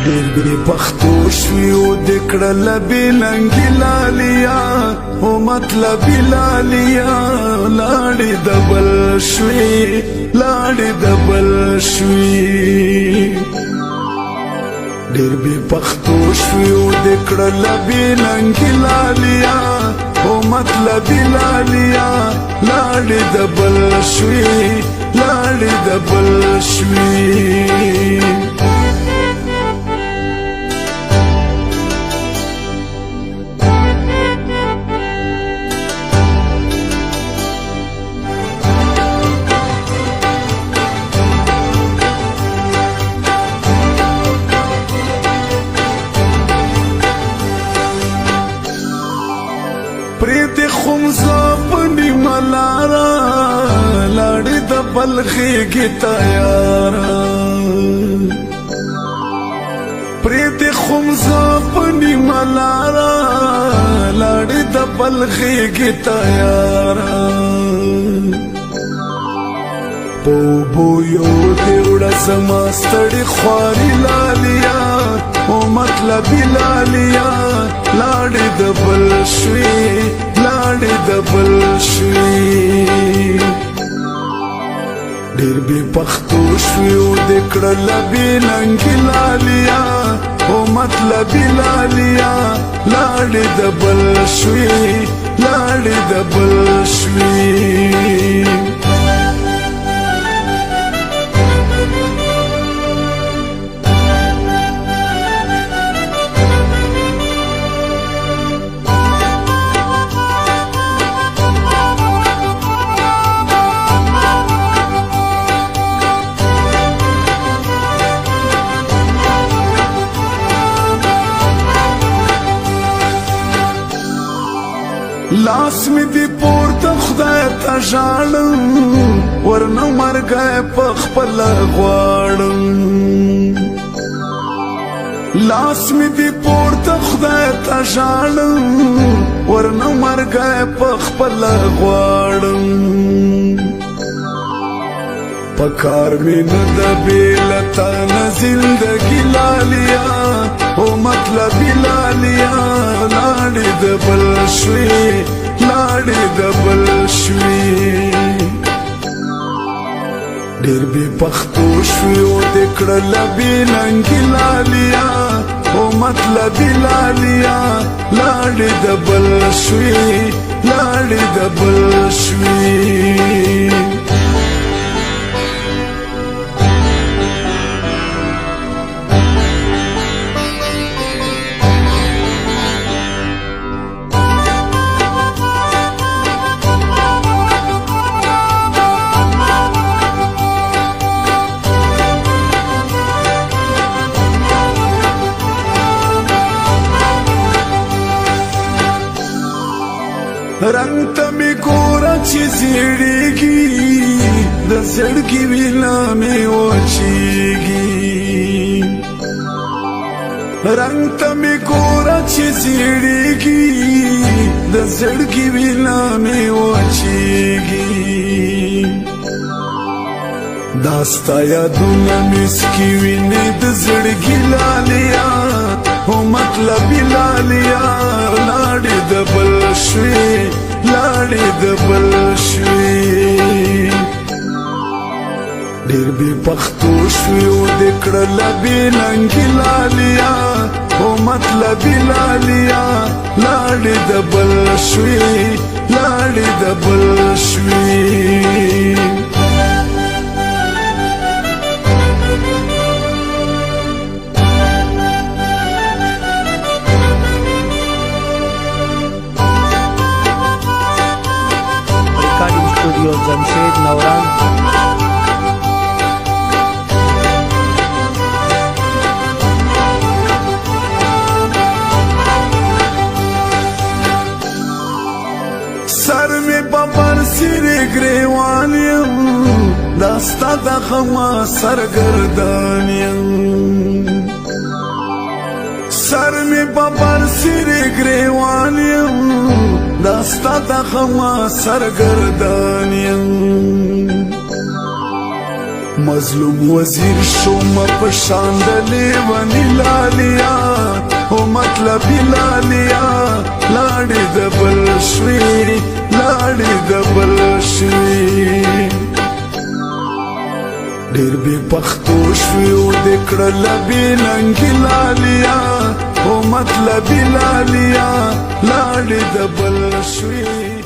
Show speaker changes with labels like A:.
A: ډېر بې پښتو شوي او د کړله بې لنګې لالیا او مطلبي لالیا لاړې د بل شوې لاړې د بل شوې ډېر بې پښتو شوي او د کړله بې لنګې لالیا او مطلبي لالیا لاړې د بل شوې لاړې د بل شوې پریت خمزه پنی ملارا لاړې د بل خېږې تیارا پریت خمزه پنی ملارا لاړې د بل خېږې تیارا پو بو یو دیوړه زما ستړې خواري لالیا او مطلبي لالیا لاړې د بل شوې لاړې د بل شوې ډېر بې پښتو شوې او د کړله بې لنګې لالیا او مطلبي لالیا لاړې د بل شوې لاړې د بل شوې لاس می دی پورته خدای ته ژاړم ورنه مرګی په خپله غواړم لاس می دی پورته خدای ته ژاړم ورنه مرګی په خپله غواړم پکار می نه د بې له تا نه زندګي لالیا او مطلبي لالیا لاړې د بل شوې لاړې د بل شوې ډېر بې پښتو شوې او د کړله بې لنګې لالیا او مطلبي لالیا لاړې د بل شوې لاړې د بل شوې رنگ ته می ګوره چې زیړېږي د زړګي وینا مې وچېږي رنگ ته می ګوره چې زیړېږي د زړګي وینا مې وچېږي دا ستا یادونه مسکي وینې د زړګي لالیا او مطلبي لالیا لاړې د بل شوې لاړې د بل شوې ډېر بې پښتو شوې او د کړله بې لنګې لالیا او مطلبي لالیا لاړې د بل شوې لاړې د بل شوې
B: स्टूडियो जमशेद नवरान
A: सर में बबर सिरे ग्रेवानियम दास्ता दखमा सरगर्दानियम सर में बबर सिरे ग्रेवानियम दास्ता दखमा सरगर्दानियम مظلوم وزیر شوم پشان د لیونی لالیا او مطلبی لالیا لاړې د بل شوي لاړې د بل شوي ډېر بې پښتو شوي او د کړله بې ننګي لالیا او مطلبی لالیا لاړې د بل شوي